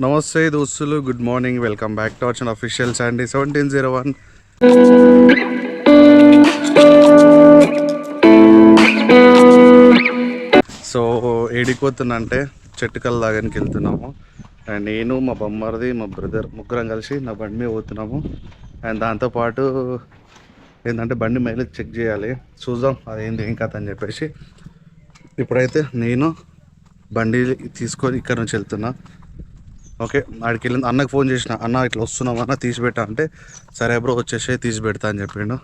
నమస్తే దోస్తులు, good morning. Welcome back to our channel official Sandy 1701. So ఏడిపోతున్నంటే చెట్టుకల్ దాగానికి వెళ్తున్నాము. అండ్ నేను, మా బొమ్మరిది, మా బ్రదర్ ముగ్గురం కలిసి నా బండి మీద పోతున్నాము. అండ్ దాంతోపాటు ఏంటంటే బండి మైలేజ్ చెక్ చేయాలి, చూద్దాం అదేంటి ఏం కథ అని చెప్పేసి. ఇప్పుడైతే నేను బండి తీసుకొని ఇక్కడ నుంచి వెళ్తున్నా. ఓకే, ఆడికి వెళ్ళింది. అన్నకు ఫోన్ చేసిన, అన్న ఇట్లా వస్తున్నాం అన్న తీసి పెట్టా అంటే, సరే బ్రో వచ్చేసి తీసి పెడతా అని చెప్పిండు.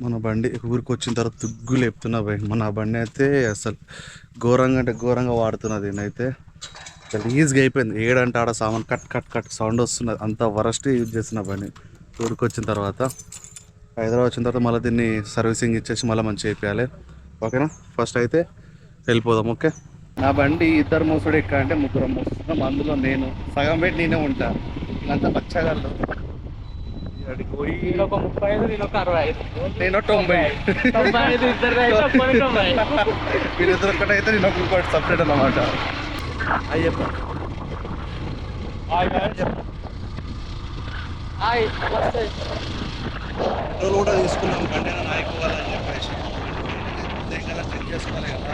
మన బండి ఊరికి వచ్చిన తర్వాత దుగ్గు లేపుతున్నా భయ్. మన బండి అయితే అసలు ఘోరంగా అంటే ఘోరంగా వాడుతున్నది. నేనైతే ఈజీగా అయిపోయింది. ఏడంటే ఆడ సామాన్ కట్ కట్ కట్ సౌండ్ వస్తున్నది. అంత వరస్ట్ యూజ్ చేస్తున్న బండి. ఊరికి వచ్చిన తర్వాత హైదరాబాద్ వచ్చిన తర్వాత మళ్ళీ దీన్ని సర్వీసింగ్ ఇచ్చేసి మళ్ళీ మంచిగా అయిపోయాలి. ఓకేనా, ఫస్ట్ అయితే వెళ్ళిపోదాం. ఓకే, నా బండి ఇద్దరు మోసుడు ఎక్క అంటే ముగ్గురం మోస్తున్నాం. అందులో నేను సగం పెట్టి నేనే ఉంటా. అంతా పచ్చగలదు. నేను ఒక 35, నేను ఒక 65, నేను 90. వీరిద్దరు ఒక్కటైతే నేను ఒక్కొక్కటి సపరేట్ అన్నమాట. అయ్యప్ప కూడా తీసుకున్నాం బండి అయిపోవాలని చెప్పేసి. చెక్ చేసుకోవాలి కదా.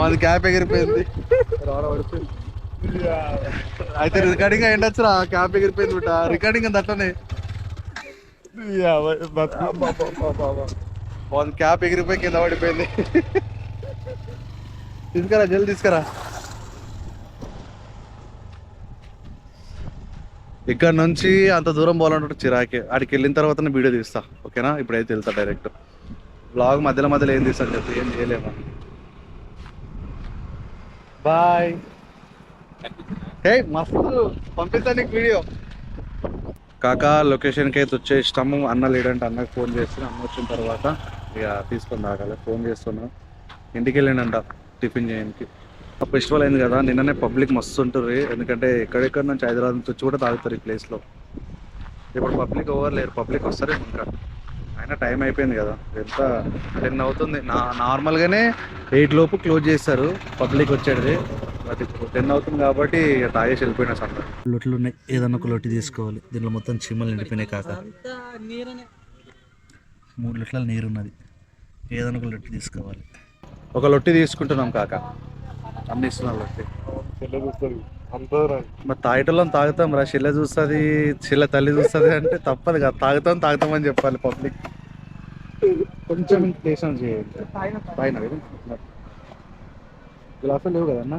అది క్యాప్ ఎగిరిపోయింది. అయితే రికార్డింగ్ అయ్యిండొచ్చు రా. క్యాప్ ఎగిరిపోయింది బిడ్డ. రికార్డింగ్ అంత అట్లనే క్యాప్ ఎగిరిపోయి కింద పడిపోయింది. తీసుకురా, జల్ది తీసుకురా. ఇక్కడ నుంచి అంత దూరం పోవాలంటే చిరాకే. ఆడికి వెళ్ళిన తర్వాత వీడియో తీస్తా. ఓకేనా, ఇప్పుడైతే వెళ్తా డైరెక్ట్. బ్లాగ్ మధ్యలో మధ్యలో ఏం తీస్తాను చెప్పి ఏం చేయలేమా. బాయ్. హే మస్తు పంపిస్తా నీకు వీడియో. కాకా లొకేషన్కి అయితే వచ్చేసినాము. అన్న లేడంటే అన్నకు ఫోన్ చేసి, అన్న వచ్చిన తర్వాత ఇక తీసుకొని తాగాలి. ఫోన్ చేస్తున్నా. ఇంటికి వెళ్ళిండంట టిఫిన్ చేయడానికి. ఫెస్టివల్ అయింది కదా, నిన్ననే పబ్లిక్ మస్తు ఉంటుంది. ఎందుకంటే ఎక్కడెక్కడ నుంచి హైదరాబాద్ నుంచి వచ్చి కూడా తాగుతారు ఈ ప్లేస్లో. ఇప్పుడు పబ్లిక్ ఓవర్ లేరు, పబ్లిక్ వస్తారు ఇంకా. అయినా టైం అయిపోయింది కదా, ఎంత 10 అవుతుంది. నార్మల్గానే 8 లోపు క్లోజ్ చేస్తారు పబ్లిక్ వచ్చేది. అది 10 అవుతుంది కాబట్టి తాగేసి వెళ్ళిపోయినా సార్. లొట్లు ఉన్నాయి, ఏదన్నా ఒక లొట్టి తీసుకోవాలి. దీనిలో మొత్తం చీమలు నిండిపోయినాయి కాక. 3 లీటర్ల నీరు ఉన్నది. ఏదన్నా ఒక లొట్టి తీసుకోవాలి. ఒక లొట్టి తీసుకుంటున్నాం కాక. అన్ని ఇస్తున్నాం లొట్టి. మరి తాగేటోళ్ళం తాగుతాం రా. చెల్లె చూస్తుంది, చెల్లె తల్లి చూస్తుంది అంటే తప్పదు కదా. తాగుతామని చెప్పాలి పబ్లిక్. కొంచెం టేషన్ చేయండి. పైన గ్లాసులు లేవు కదన్నా.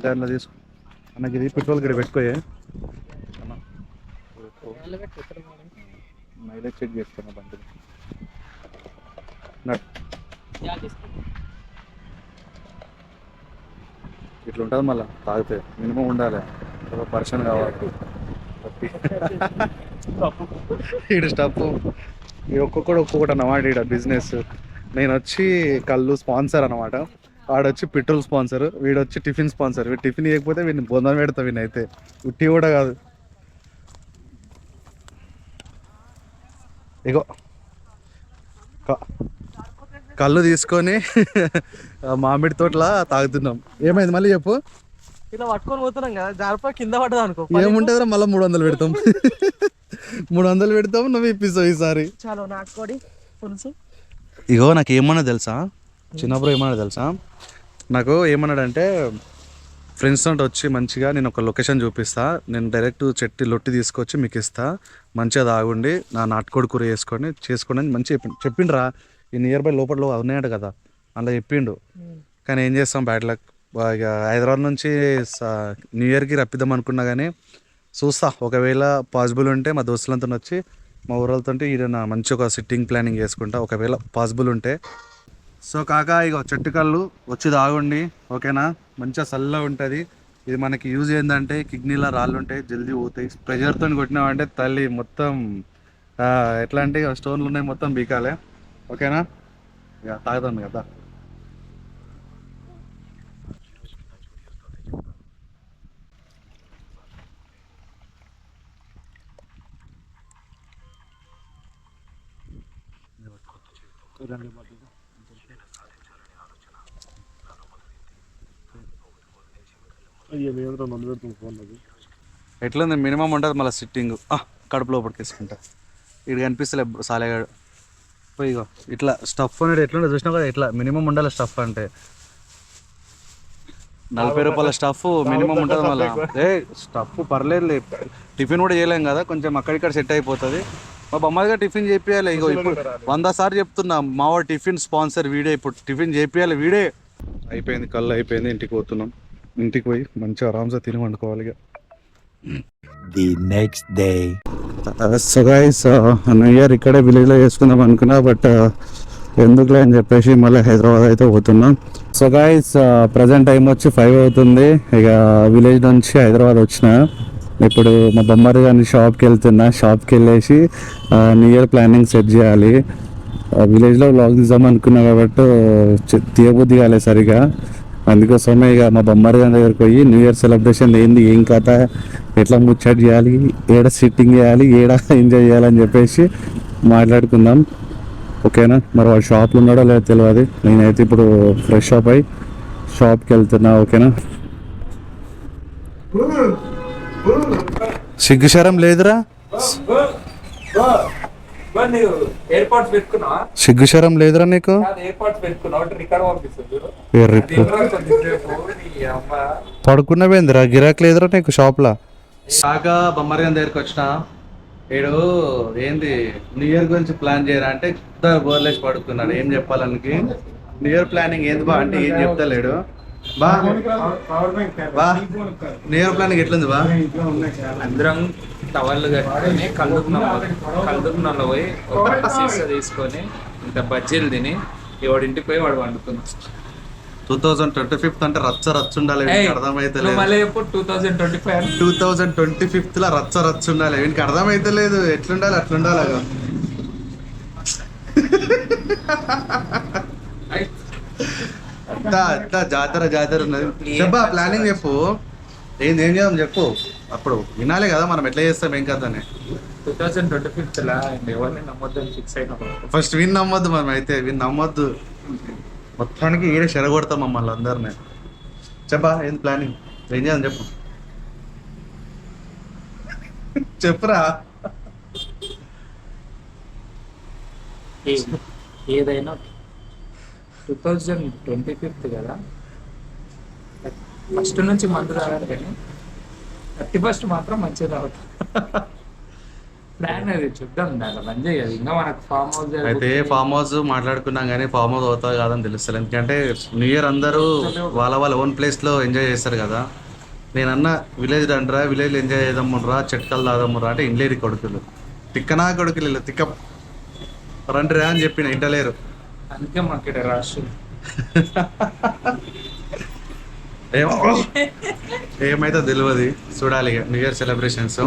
దాంట్లో తీసుకో అన్నకి. ఇది పెట్రోల్ గడి పెట్టుకోయే. మైలేజ్ చెక్ చేసుకున్నా బండి. ఇట్లా ఉంటుంది మళ్ళీ తాగితే. మినిమం ఉండాలి, ఒక పర్సన్ కావాలి. ఈడు స్టప్ ఒక్కొక్కటి అన్నమాట. ఈడ బిజినెస్. నేను వచ్చి కళ్ళు స్పాన్సర్ అనమాట, వాడొచ్చి పెట్రోల్ స్పాన్సర్, వీడొచ్చి టిఫిన్ స్పాన్సర్. వీడు టిఫిన్ ఇవ్వకపోతే వీడిని బొందం పెడతా. వీనైతే ఉట్టి కూడా కాదు. ఇగో కళ్ళు తీసుకొని మామిడి తోటలా తాగుతున్నాం. ఏమైంది మళ్ళీ చెప్పు. ఇలా పట్టుకొని పోతున్నాం కదా, జారపా కింద పడ్డది అనుకో. ఏముంటుందిరా, మళ్ళీ 300 పెడతాం. 300 పెడతాం, నువ్వు ఇప్పిస్తావు ఈసారి. చాలు నాటుకోడి పులుసు. ఇగో నాకు ఏమన్నా తెలుసా, చిన్నప్పుడు ఏమన్నా తెలుసా, నాకు ఏమన్నాడంటే ఫ్రెండ్స్ తోటి వచ్చి మంచిగా నేను ఒక లొకేషన్ చూపిస్తా, నేను డైరెక్ట్ లొట్టి తీసుకొచ్చి మీకు ఇస్తా, మంచిగా తాగుండి నా నాటుకోడి కూర చేసుకోండి అని మంచిగా చెప్పిండ్రా. ఈ నియర్ బై లోపల ఉన్నాయంట కదా, అలా చెప్పిండు. కానీ ఏం చేస్తాం, బ్యాడ్ లక్. ఇక హైదరాబాద్ నుంచి న్యూ ఇయర్కి రప్పిద్దాం అనుకున్నా, కానీ చూస్తా. ఒకవేళ పాసిబుల్ ఉంటే మా దోస్తులంతా వచ్చి మా ఊళ్ళతో ఈయన మంచి ఒక సిట్టింగ్ ప్లానింగ్ చేసుకుంటా, ఒకవేళ పాసిబుల్ ఉంటే. సో కాకా ఇక చెట్టు కళ్ళు వచ్చి తాగుండి. ఓకేనా, మంచిగా చల్లగా ఉంటుంది. ఇది మనకి యూజ్ ఏంటంటే కిడ్నీలో రాళ్ళు ఉంటాయి జల్దీ పోతాయి. ప్రెషర్తో కొట్టినామంటే తల్లి మొత్తం ఎట్లా అంటే స్టోన్లు ఉన్నాయి మొత్తం బీకాలే. ఓకేనా, ఇక తాగుతాను కదా. ఎట్లుంది మినిమం ఉంటుంది మళ్ళీ సిట్టింగ్ కడుపు లోపలికి వేసుకుంటా. ఇది కనిపిస్తలే సాలేగాడు పోయి ఇగో ఇట్లా స్టఫ్ అనేది ఎట్లుంటే చూసినా కదా, ఇట్లా మినిమం ఉండాలి స్టఫ్ అంటే. 40 రూపాయల స్టఫ్ మినిమం ఉంటుంది మళ్ళీ. స్టఫ్ పర్లేదు, టిఫిన్ కూడా చేయలేం కదా, కొంచెం అక్కడిక్కడ సెట్ అయిపోతుంది. మా బొమ్మగా టిఫిన్ చేపియాలి. ఇగో ఇప్పుడు 100 సార్లు చెప్తున్నా, మావాడు టిఫిన్ స్పాన్సర్ వీడే, ఇప్పుడు టిఫిన్ చేపియాలి వీడే. అయిపోయింది, కళ్ళు అయిపోయింది, ఇంటికి పోతున్నాం. ఇంటికి పోయి మంచిగా ఆరామ్సే తిని వండుకోవాలి ఇక. The next day. So guys, new year ఇక్కడే విలేజ్లో చేసుకుందాం అనుకున్నా, బట్ ఎందుకులే అని చెప్పేసి మళ్ళీ హైదరాబాద్ అయితే పోతున్నాం. సో గైస్, ప్రజెంట్ టైం వచ్చి 5 అవుతుంది. ఇక విలేజ్ నుంచి హైదరాబాద్ వచ్చిన. ఇప్పుడు మా బొమ్మరి గారిని షాప్కి వెళ్తున్నా. షాప్కి వెళ్ళేసి న్యూ ఇయర్ ప్లానింగ్ సెట్ చేయాలి. విలేజ్లో వ్లాగ్ తీద్దాం అనుకున్నా కాబట్టి తీయబుద్ధి కాలేదు సరిగా. అందుకోసమే ఇక మా బొమ్మరి గారి దగ్గరికి పోయి న్యూ ఇయర్ సెలబ్రేషన్ ఏంది, ఏం కథ, ఎట్లా ముచ్చట చేయాలి, ఏడ సిట్టింగ్ చేయాలి, ఏడ ఎంజాయ్ చేయాలని చెప్పేసి మాట్లాడుకుందాం. ఓకేనా, మరి వాడు షాప్లో ఉన్నాడో లేదో తెలియదు. నేనైతే ఇప్పుడు ఫ్రెష్ అప్ అయి షాప్కి వెళ్తున్నా. ఓకేనా, సిగ్గుశరం లేదురా, ఎయిర్పోర్ట్స్ పెట్టుకున్నావా? సిగ్గుశరం లేదురా నీకు. ఎయిర్పోర్ట్స్ పెట్టుకున్నావు రికార్డ్ పంపిస్తుంది. పడుకున్నవేందిరా, గిరాక్ లేదురా నీకు షాప్లో. కాక బొమ్మరి గారి దగ్గరికి వచ్చిన. వీడు ఏంది న్యూ ఇయర్ గురించి ప్లాన్ చేయరా అంటే బోర్లేసి పడుకున్నాడు. ఏం చెప్పాలనికి న్యూ ఇయర్ ప్లానింగ్ ఏంది బా అంటే ఏం చెప్తలేడు. బా న్యూ ఇయర్ ప్లానింగ్ ఎట్లుంది బా? అందరం టవర్లు కట్టుకొని కల్దుకున్నలో పోయి ఒక సీసా తీసుకొని ఇంత బజ్జీలు తిని ఎవడింటికి పోయి వాడు వండుకున్నాం. 2025 అంటే రచ్చ ఉండాలి, అర్థమైతే లేదు. మళ్ళీ ఎప్పుడు 2025 2025 లో రచ్చ ఉండాలి, వీనికి అర్థమైతే లేదు. ఎట్లుండాలి అట్లుండాలి. జాతర ఉన్నది. చెప్పా ప్లానింగ్ చెప్పు, ఏం చేద్దాం చెప్పు. అప్పుడు వినాలి కదా మనం ఎట్లా చేస్తాం ఏం కదా అని. 2025 లా ఎవరిని నమ్మొద్దని ఫిక్స్ అయినా ఫస్ట్ విన్ నమ్మొద్దు, మనం అయితే విన్ నమ్మొద్దు. మొత్తానికి ఈడే చెరగొడతాం మమ్మల్ని అందరినీ. చెప్పా ఏంది ప్లానింగ్, ఏం చేద్దాం చెప్పు. చెప్పురా. ఏదైనా 2025 కదా, ఫస్ట్ నుంచి మందు తాగాలి కానీ 31st మాత్రం మంచిగా తాగుతాం. ప్లాన్ అది చూద్దాం, దాంట్లో పని చేయాలి. ఇంకా మనకు ఫామ్ హౌస్ అయితే ఫామ్ హౌస్ మాట్లాడుకున్నాం కానీ ఫామ్ హౌస్ అవుతా కాదని తెలుస్తుంది. ఎందుకంటే న్యూ ఇయర్ అందరూ వాళ్ళ ఓన్ ప్లేస్లో ఎంజాయ్ చేస్తారు కదా. నేనన్నా విలేజ్ రండిరా, విలేజ్లో ఎంజాయ్ చేద్దామురా, చెట్కలు తాదామురా అంటే ఇండ్లేరి కొడుకులు, తిక్కనా కొడుకులు, తిక్క రండిరా అని చెప్పిన ఇంటలేరు. అందుకే మాకు ఇక్కడ రాష్ట్రం ఏమైతే తెలియదు, చూడాలి న్యూ ఇయర్ సెలబ్రేషన్స్.